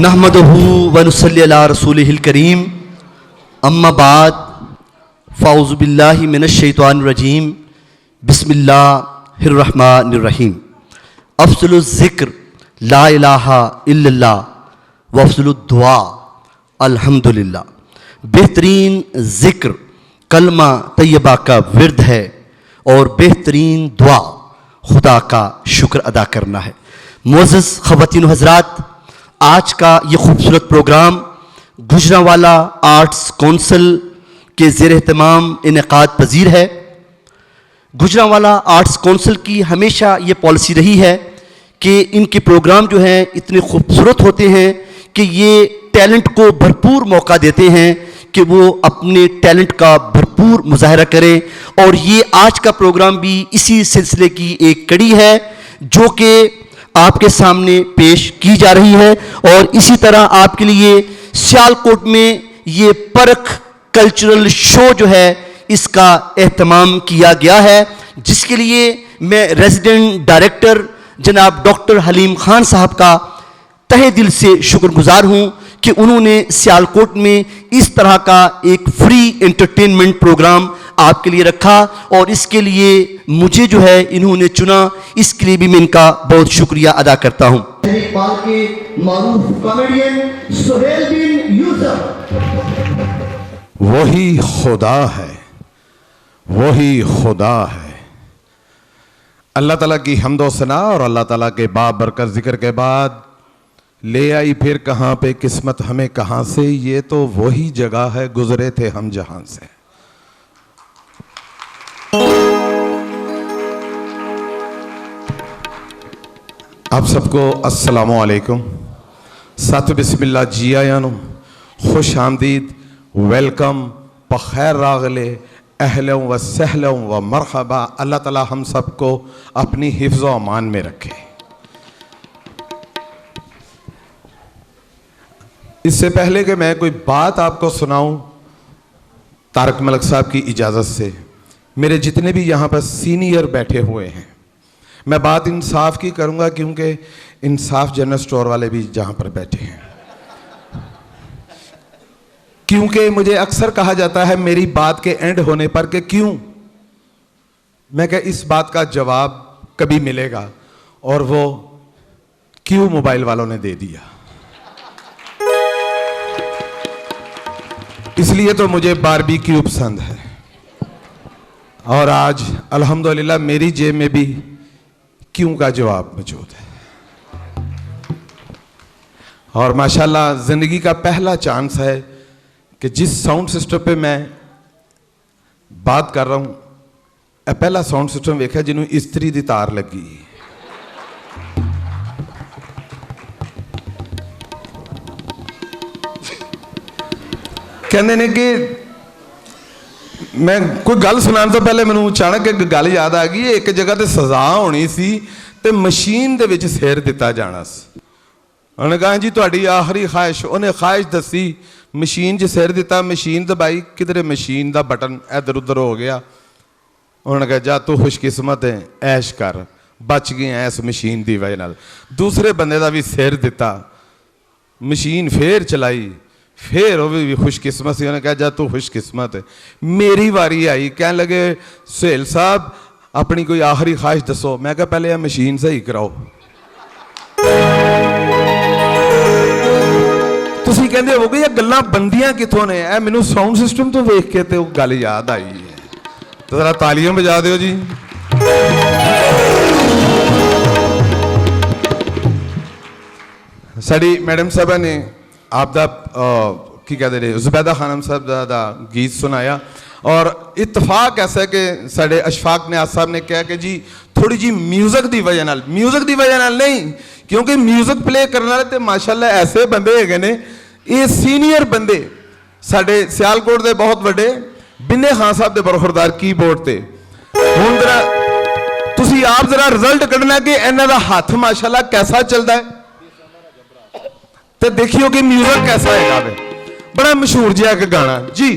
नहमदहू व नुसल्ली अला रसूलिहिल करीम अम्मा बाद फ़ाऊज़ु बिल्लाहि मिनश शैतानिर रजीम बिस्मिल्लाहिर रहमानिर रहीम। अफ़ज़लुज़ ज़िक्र ला इलाहा इल्लल्लाह व अफ़ज़लुद दुआ अल्हम्दुलिल्लाह। बेहतरीन ज़िक्र कलमा तैयबा का विर्द है और बेहतरीन दुआ खुदा का शुक्र अदा करना है। मुअज़्ज़ज़ ख़वातीन व हज़रात, आज का ये खूबसूरत प्रोग्राम गुजरांवाला आर्ट्स कौंसिल के ज़ेर एहतमाम इनेकाद पजीर है। गुजरांवाला आर्ट्स कौंसिल की हमेशा ये पॉलिसी रही है कि इनके प्रोग्राम जो हैं इतने खूबसूरत होते हैं कि ये टैलेंट को भरपूर मौका देते हैं कि वो अपने टैलेंट का भरपूर मुजाहरा करें। और ये आज का प्रोग्राम भी इसी सिलसिले की एक कड़ी है जो कि आपके सामने पेश की जा रही है। और इसी तरह आपके लिए सियालकोट में ये परख कल्चरल शो जो है इसका एहतमाम किया गया है, जिसके लिए मैं रेजिडेंट डायरेक्टर जनाब डॉक्टर हलीम खान साहब का तहे दिल से शुक्रगुजार हूँ कि उन्होंने सियालकोट में इस तरह का एक फ्री एंटरटेनमेंट प्रोग्राम आपके लिए रखा और इसके लिए मुझे जो है इन्होंने चुना, इसके लिए भी मैं इनका बहुत शुक्रिया अदा करता हूँ। नेपाल के मारूफ कॉमेडियन सुहेल बिन यूसुफ, वही खुदा है, वही खुदा है। अल्लाह ताला की हम्दो सना और अल्लाह ताला के बाबरकत जिक्र के बाद ले आई फिर कहाँ पे किस्मत हमें कहाँ से, ये तो वही जगह है गुजरे थे हम जहां से। आप सबको अस्सलामु अलैकुम, सत बिस्मिल्लाह जी आयानो, खुश आमदीद, वेलकम, बखैर रागले, अहलों व सहलों व मरहबा। अल्लाह ताला हम सबको अपनी हिफ्ज़ व अमान में रखे। इससे पहले कि मैं कोई बात आपको सुनाऊं, तारक मलिक साहब की इजाज़त से, मेरे जितने भी यहाँ पर सीनियर बैठे हुए हैं, मैं बात इंसाफ की करूँगा क्योंकि इंसाफ जनरल स्टोर वाले भी जहाँ पर बैठे हैं। क्योंकि मुझे अक्सर कहा जाता है मेरी बात के एंड होने पर कि क्यों, मैं क्या इस बात का जवाब कभी मिलेगा, और वो क्यों मोबाइल वालों ने दे दिया। इसलिए तो मुझे बारबेक्यू पसंद है और आज अल्हम्दुलिल्लाह मेरी जेब में भी क्यों का जवाब मौजूद है। और माशाल्लाह जिंदगी का पहला चांस है कि जिस साउंड सिस्टम पे मैं बात कर रहा हूं, पहला साउंड सिस्टम वेखा जिन्हों इस्त्री दी तार लगी। कहते ने कि मैं कोई गल सुनाने तो पहले मैनू अचानक एक गल याद आ गई। एक जगह ते सजा होनी सी ते मशीन दे विच सिर दिता जाना सी। उन्हें कहा जी तुहाडी आखिरी ख्वाहिश, उन्हें ख्वाहिश दसी, मशीन च सिर दिता, मशीन दबाई, किधरे मशीन दा बटन इधर उधर हो गया। उन्होंने कहा जा तू खुशकिस्मत है, ऐश कर, बच गए इस मशीन की वजह नाल। दूसरे बंदे का भी सिर दिता, मशीन फिर चलाई, फिर वह भी खुशकिस्मत से, उन्हें कहा जा तू खुशकिस्मत है। मेरी वारी आई, कह लगे सुहेल साहब अपनी कोई आखिरी ख्वाहिश दसो। मैं कहा पहले यह मशीन सही कराओ। तुसी कहते हो ये गल्लां बनदियां किथों ने, ए मैनू साउंड सिस्टम तो वेख के तो गल याद आई है। तो जरा तालियां बजा दो जी। साड़ी मैडम साहबा ने आपदा की कहते रहे जुबैदा खानम साहब का गीत सुनाया और इतफाक ऐसा है कि साढ़े अशफाक नियाज़ साहब ने कहा कि जी थोड़ी जी म्यूजिक की वजह नाल, म्यूजिक की वजह नाल नहीं, क्योंकि म्यूजिक प्ले करने वाले तो माशाल्लाह ऐसे बंदे है ने, ये सीनियर बंदे साढ़े सियालकोट के बहुत बड़े बिन्ने खान साहब के बरखुरदार कीबोर्ड से। हुण जरा तुसी आप जरा रिजल्ट कढ़ना कि इन्हां दा हाथ माशाल्लाह कैसा चलता है, तो देखियो कि म्यूजिक कैसा है। बड़ा मशहूर जिहा एक गाना जी।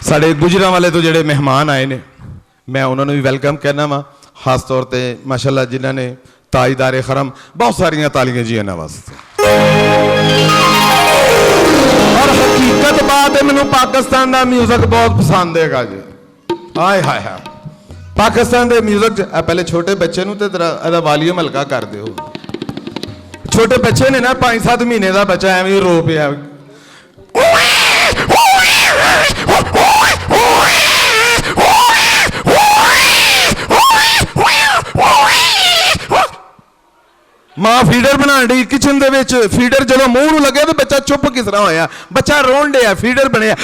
ਸਾਡੇ ਗੁਜਰਾਂਵਾਲੇ ਤੋਂ ਜਿਹੜੇ ਮਹਿਮਾਨ ਆਏ ਨੇ ਮੈਂ ਉਹਨਾਂ ਨੂੰ ਵੀ ਵੈਲਕਮ ਕਹਿਣਾ ਵਾ ਖਾਸ ਤੌਰ ਤੇ ਮਾਸ਼ਾਅੱਲਾ ਜਿਨ੍ਹਾਂ ਨੇ ਤਾਜਦਾਰੇ ਖਰਮ ਬਹੁਤ ਸਾਰੀਆਂ ਤਾਲੀਆਂ ਜੀ ਇਹਨਾਂ ਵਾਸਤੇ ਔਰ ਹਕੀਕਤ ਬਾਤ ਹੈ ਮੈਨੂੰ ਪਾਕਿਸਤਾਨ ਦਾ ਮਿਊਜ਼ਿਕ ਬਹੁਤ ਪਸੰਦ ਹੈਗਾ ਜੀ ਆਏ ਹਾਏ ਹਾਏ ਪਾਕਿਸਤਾਨ ਦੇ ਮਿਊਜ਼ਿਕ ਪਹਿਲੇ ਛੋਟੇ ਬੱਚੇ ਨੂੰ ਤੇ ਇਹਦਾ ਵਾਲੀਅਮ ਹਲਕਾ ਕਰ ਦਿਓ ਛੋਟੇ ਬੱਚੇ ਨੇ ਨਾ 5-7 ਮਹੀਨੇ ਦਾ ਬੱਚਾ ਐਵੇਂ ਰੋ ਪਿਆ ਮਾਂ ਫੀਡਰ ਬਣਾਉਣ ਦੀ ਕਿਚਨ ਦੇ ਵਿੱਚ ਫੀਡਰ ਜਦੋਂ ਮੂੰਹ ਨੂੰ ਲੱਗਿਆ ਤੇ ਬੱਚਾ ਚੁੱਪ ਕਿਸ ਤਰ੍ਹਾਂ ਹੋਇਆ ਬੱਚਾ ਰੋਣ ਡਿਆ ਫੀਡਰ ਬਣਿਆ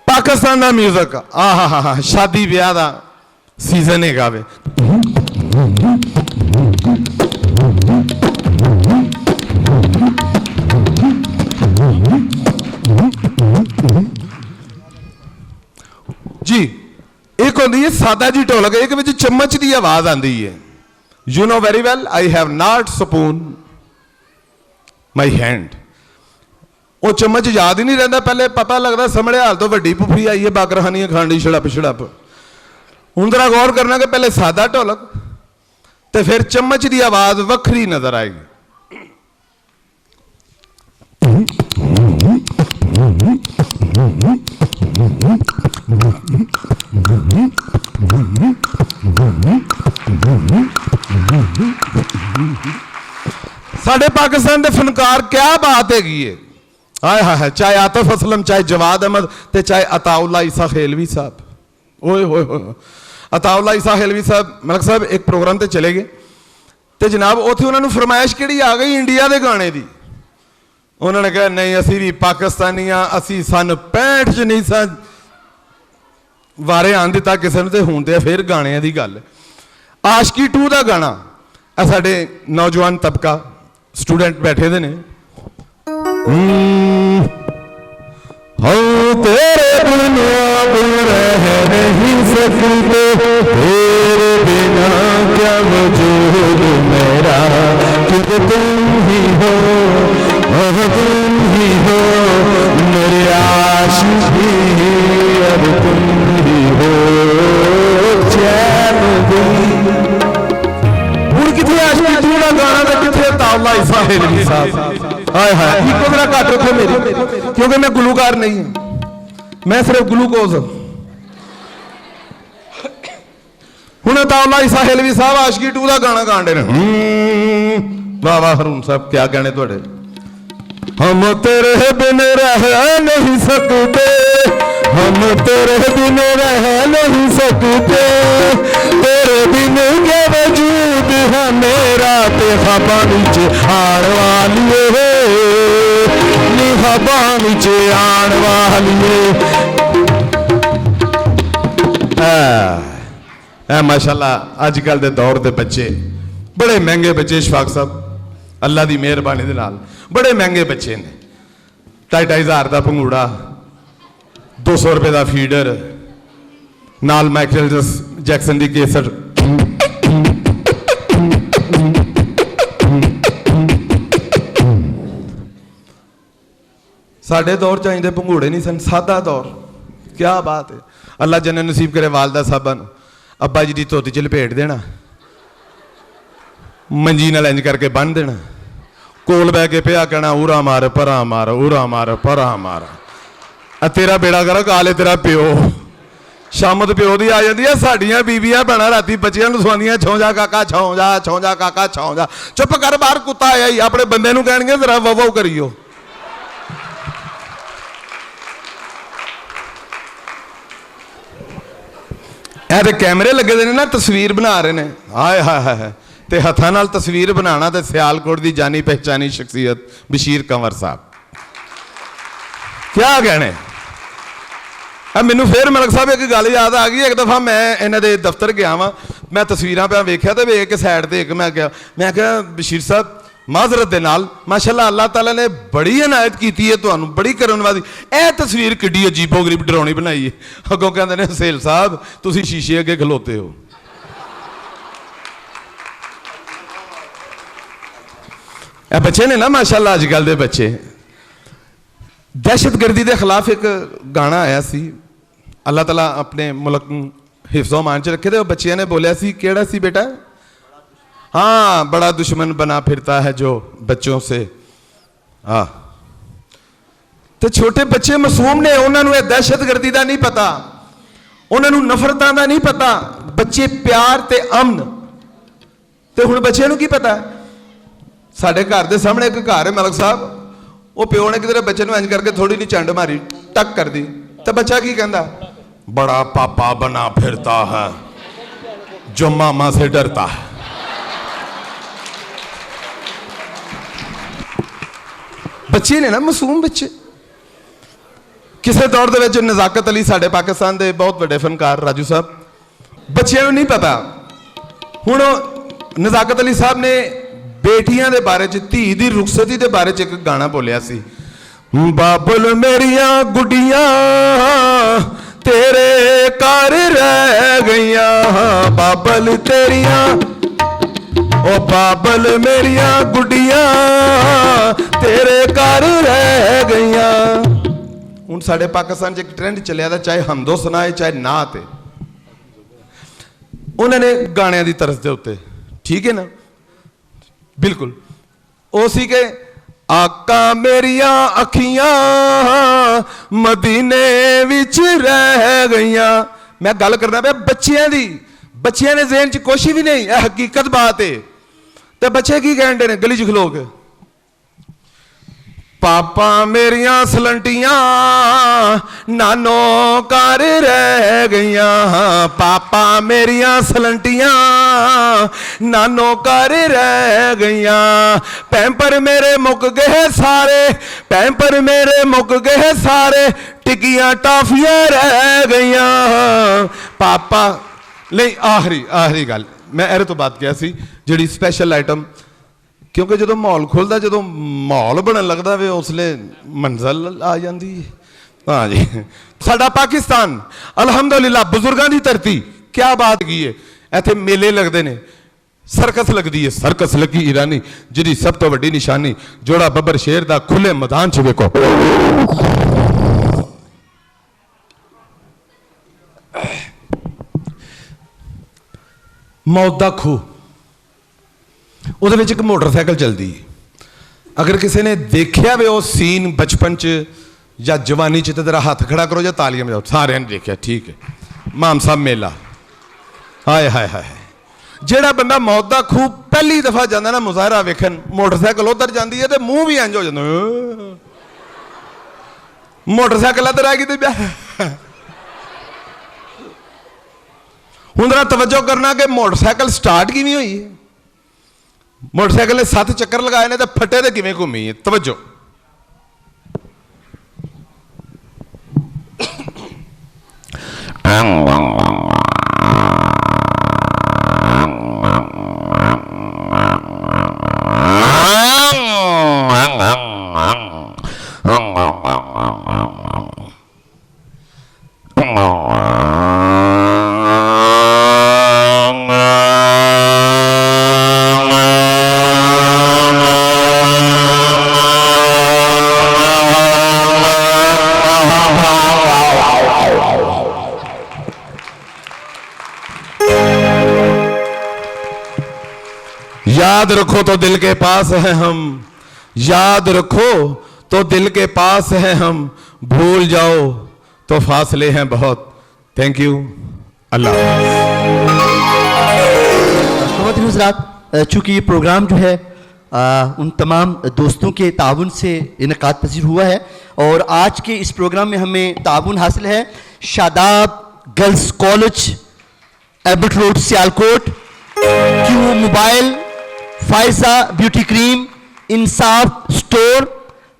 ਪਾਕਿਸਤਾਨ ਦਾ ਮਿਊਜ਼ਿਕ ਆਹਾ ਸ਼ਾਦੀ ਵਿਆਹ ਦਾ ਸੀਜ਼ਨ ਹੈਗਾ ਵੇ ਜੀ ਇੱਕ ਹੁੰਦੀ ਹੈ ਸਾਦਾ ਜੀ ਢੋਲਕ ਇੱਕ ਵਿੱਚ ਚਮਚ ਦੀ ਆਵਾਜ਼ ਆਉਂਦੀ ਹੈ you know very well I have not spoon my hand ਉਹ ਚਮਚ ਯਾਦ ਹੀ ਨਹੀਂ ਰਹਿੰਦਾ ਪਹਿਲੇ ਪਤਾ ਲੱਗਦਾ ਸਮੜਿਆਲ ਤੋਂ ਵੱਡੀ ਪੁੱਫੀ ਆਈ ਹੈ ਬਾਕਰਹਾਨੀਆਂ ਖਾਂਡੀ ਛੜਪ ਛੜਪ ਹੁਣ ਜ਼ਰਾ ਗੌਰ ਕਰਨਾ ਕਿ ਪਹਿਲੇ ਸਾਦਾ ਢੋਲਕ ਤੇ ਫਿਰ ਚਮਚ ਦੀ ਆਵਾਜ਼ ਵੱਖਰੀ ਨਜ਼ਰ ਆਏਗੀ ਸਾਡੇ ਪਾਕਿਸਤਾਨ ਦੇ ਫਨਕਾਰ ਕਿਆ ਬਾਤ ਹੈਗੀ ਹੈ ਹਾਏ ਹਾਏ ਚਾਹੇ ਆਤਫ ਅਸਲਮ ਚਾਹੇ ਜਵਾਦ ਅਹਿਮਦ ਤੇ ਚਾਹੇ ਅਤਾਉल्ला ईसा खेलवी साहब ओए होए होए अताउल्ला ईसा खेलवी साहब मलक साहब एक प्रोग्राम ते चले गए ਤੇ ਜਨਾਬ ਉੱਥੇ ਉਹਨਾਂ ਨੂੰ ਫਰਮਾਇਸ਼ ਕਿਹੜੀ ਆ ਗਈ ਇੰਡੀਆ ਦੇ ਗਾਣੇ ਦੀ ਉਹਨਾਂ ਨੇ ਕਿਹਾ ਨਹੀਂ ਅਸੀਂ ਵੀ ਪਾਕਿਸਤਾਨੀ ਆ ਅਸੀਂ ਸਨ 65 ਚ ਨਹੀਂ ਸਾਂ ਵਾਰੇ ਆਣ ਦਿੱਤਾ ਕਿਸੇ ਨੂੰ ਤੇ ਹੁਣ ਤੇ ਫਿਰ ਗਾਣਿਆਂ ਦੀ ਗੱਲ ਆਸ਼ਕੀ 2 ਦਾ ਗਾਣਾ ਆ ਸਾਡੇ ਨੌਜਵਾਨ ਤਬਕਾ ਸਟੂਡੈਂਟ ਬੈਠੇ ਦੇ ਨੇ हो तेरे बिना रह नहीं सकते तेरे बिना क्या वजूद मेरा खुद तुम ही हो मेरे आशिकी अब तुम ही हो चैन दिल ਹੁਣ ਕਿੱਥੇ ਆਸ਼ਕੀ 2 ਦਾ ਗਾਣਾ ਤੇ ਕਿੱਥੇ ਤਾਉल्ला ईसा खेलवी साहब हाय हाय इको मेरा घट रखो मेरी क्योंकि मैं गुलूकार नहीं हूं मैं सिर्फ ग्लूकोज हुण अताउल्ला ईसा खेलवी साहब आशिकी 2 का गाना गांडे ने वाह वाह हरून साहब क्या गाने तुहाडे हम तेरे बिन रह नहीं सकते हम तेरे बिन रह नहीं सकते तेरे बिन के वजूद है मेरा ते खबानी च आण वालिए नी खबानी च आण वालिए माशाअल्लाह अजकल दे दौर दे बच्चे बड़े महंगे बच्चे इशफाक साहब अल्लाह दी मेहरबानी दे नाल बड़े महंगे बच्चे ने 2,500 का भंगूड़ा 200 रुपए का फीडर नाल माइकल जैक्सन की केसर साडे दौर च आइंदे भंगूड़े नहीं सन सादा दौर क्या बात है अल्लाह जन्नत नसीब करे वालदा साहबा अब्बा जी की धोती च लपेट देना मंजी नाल इंज करके बन देना कोल बह के पिया कहना उरा मार परा मार उरा मार परा मार तेरा बेड़ा कर काले तेरा प्यो शामत प्यो की आ जाती है साड़ियाँ बीबियां भैन राती बच्चियां सुआंदियां छौंजा काका छौंजा काका छौंजा चुप कर बाहर कुत्ता आया ही अपने बंदे नूं कहणगे जरा ववो करियो ਇਹ ਤੇ ਕੈਮਰੇ ਲੱਗੇ ਦੇ ਨੇ ਨਾ ਤਸਵੀਰ ਬਣਾ ਰਹੇ ਨੇ ਹਾਏ ਹਾਏ ਹਾਏ ਤੇ ਹੱਥਾਂ ਨਾਲ ਤਸਵੀਰ ਬਣਾਉਣਾ ਤੇ ਸਿਆਲਕੋਟ ਦੀ ਜਾਣੀ ਪਹਿਚਾਨੀ ਸ਼ਖਸੀਅਤ ਬਸ਼ੀਰ ਕੰਵਰ ਸਾਹਿਬ ਕਿਆ ਕਹਿਣੇ ਆ ਮੈਨੂੰ ਫਿਰ ਮਲਕ ਸਾਹਿਬ ਇੱਕ ਗੱਲ ਯਾਦ ਆ ਗਈ ਇੱਕ ਦਫਾ ਮੈਂ ਇਹਨਾਂ ਦੇ ਦਫ਼ਤਰ ਗਿਆ ਵਾਂ ਮੈਂ ਤਸਵੀਰਾਂ ਪਿਆ ਵੇਖਿਆ ਤੇ ਵੇਖ ਕੇ ਸਾਈਡ ਤੇ ਇੱਕ ਮੈਂ ਕਿਹਾ ਬਸ਼ੀਰ ਸਾਹਿਬ माजरत दे नाल माशाअल्लाह अल्लाह ताला ने बड़ी इनायत की है तुहानू, बड़ी करन वाली। यह तस्वीर किड्डी अजीबो गरीब डरावनी बनाई है। अगों कहते हैं सेल साहब तुसी शीशे अगे खलोते हो। ए बच्चे ने ना माशाअल्लाह अजकल दे बच्चे। दहशतगर्दी के खिलाफ एक गाना आया सी, अल्लाह ताला अपने मुल्क हिफ्ज़ो मान च रखे थे। बच्चिया ने बोलिया सी, केड़ा सी बेटा? हाँ, बड़ा दुश्मन बना फिरता है जो बच्चों से। हाँ, तो छोटे बच्चे मासूम ने, उन्होंने दहशतगर्दी का नहीं पता, उन्होंने नफरतों का नहीं पता। बच्चे प्यार ते अमन, तो हुण बच्चों की पता है। साडे घर के सामने एक घर है मलक साहब, वो प्यो ने किधर बच्चे इंज करके थोड़ी जी चंड मारी, टक कर दी, तो बच्चा की कहता, बड़ा पापा बना फिरता है जो मामा से डरता है। बच्चे ने ना मासूम बच्चे। किसी दौर के नजाकत अली साडे पाकिस्तान के बहुत बड़े फनकार राजू साहब, बच्चों को नहीं पता। हुण नजाकत अली साहब ने बेटियां दे बारे च, धी दी रुखसती दे बारे च एक गाना बोलिया सी, बाबल मेरिया गुडियां तेरे घर रह गईया, बाबल तेरिया ओ बाबल मेरिया गुडियां तेरे घर रह गईया। हुण साडे पाकिस्तान च एक ट्रेंड चलिया था, चाहे हमदो सुनाए चाहे नात है, उन्होंने गाणियां दी तरस दे उत्ते, ठीक है ना, बिल्कुल उसी के आका मेरिया अखियां मदीने विच रह गईया। मैं गल करना पे बच्चियां दी, बच्चियां ने ज़हन च कुछ भी नहीं, यह हकीकत बात है। तो बच्चे की कहते हैं गली च खलो के, पापा मेरिया सलंटियां नानो घर रह गईया, पापा मेरिया सलंटियां नानो घर रह गईया, पैंपर मेरे मुक गए सारे, पैंपर मेरे मुक गए सारे, टिकियां टाफियां रह गईया, पापा नहीं। आखिरी गल मैं एरे तो बात किया सी जिहड़ी स्पैशल आइटम, क्योंकि जो माहौल खुलता, जो माहौल बनन लगता वे उसले मंजिल आ जाती है। हाँ जी, साडा पाकिस्तान अलहमदुलिल्लाह बुजुर्गों की धरती, क्या बात की है। इत्थे मेले लगते हैं, सर्कस लगती है, सर्कस लगी ईरानी, जिहदी सब तो वड्डी निशानी जोड़ा बब्बर शेर दा खुले मैदान च वेखो। मौत दा खूह, ਉਹਦੇ ਵਿੱਚ ਇੱਕ ਮੋਟਰਸਾਈਕਲ ਚੱਲਦੀ ਹੈ। अगर किसी ने देखा वे वो सीन बचपन च या जवानी च, तो तेरा हाथ खड़ा करो या तालियां बजाओ। सारे ने देखा, ठीक है। माम साहब मेला, हाय हाय हाय। ਜਿਹੜਾ ਬੰਦਾ मौत दा खूह पहली दफा जाता ना मुजाहरा वेखन, मोटरसाइकिल उधर जाती है तो मुंह भी इंज हो जाता, मोटरसाइकिल इधर आ गई तो हुण जरा तवज्जो करना कि मोटरसाइकिल स्टार्ट किवें हुई है। मोटरसाइकिल ने 7 चक्कर लगाए ने तो फटे तो किवें घूमी है। तवज्जो, याद रखो तो दिल के पास है हम, याद रखो तो दिल के पास है हम, भूल जाओ तो फासले हैं बहुत। थैंक यू, अल्लाह। चूँकि ये प्रोग्राम जो है उन तमाम दोस्तों के ताउन से इनकाद पजीर हुआ है, और आज के इस प्रोग्राम में हमें ताउन हासिल है Shadab girls college, Abbott road, Sialkot, Q mobile, Faiza beauty cream, Insaf store,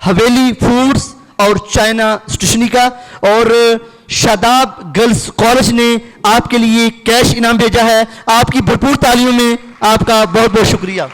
Haveli foods और चाइना स्टेशनरी का। और शादाब गर्ल्स कॉलेज ने आपके लिए कैश इनाम भेजा है। आपकी भरपूर तालियों में आपका बहुत बहुत शुक्रिया।